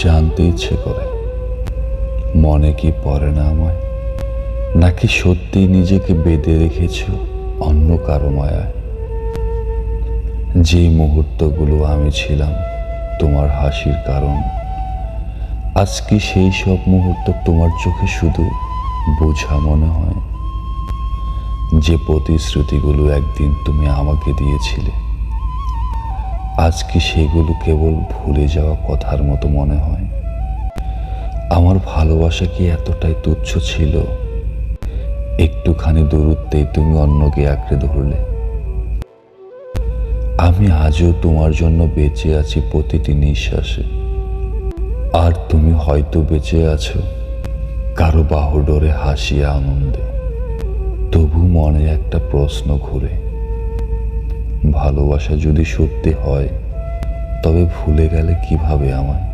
জানতে ইচ্ছে করে মনে কি পড়ে না আমায়, নাকি সত্যি নিজেকে বেঁধে রেখেছ অন্য কারো মায়ায়। যে মুহূর্তগুলো আমি ছিলাম তোমার হাসির কারণ, আজ কি সেই সব মুহূর্ত তোমার চোখে শুধু বোঝা মনে হয়? যে প্রতিশ্রুতিগুলো একদিন তুমি আমাকে দিয়েছিলে, আজ কি সেগুলো কেবল ভুলে যাওয়া কথার মতো মনে হয়? আমার ভালোবাসা কি এতটাই তুচ্ছ ছিল, একটুখানি দূরত্বেই তুমি অন্যকে আঁকড়ে ধরলে? আমি আজও তোমার জন্য বেঁচে আছি প্রতিটি নিঃশ্বাসে, আর তুমি হয়তো বেঁচে আছো কারো বাহুডোরে হাসিয়া আনন্দে। তবু মনে একটা প্রশ্ন ঘুরে, ভালোবাসা যদি সত্যি হয় তবে ভুলে গেলে কিভাবে আমায়?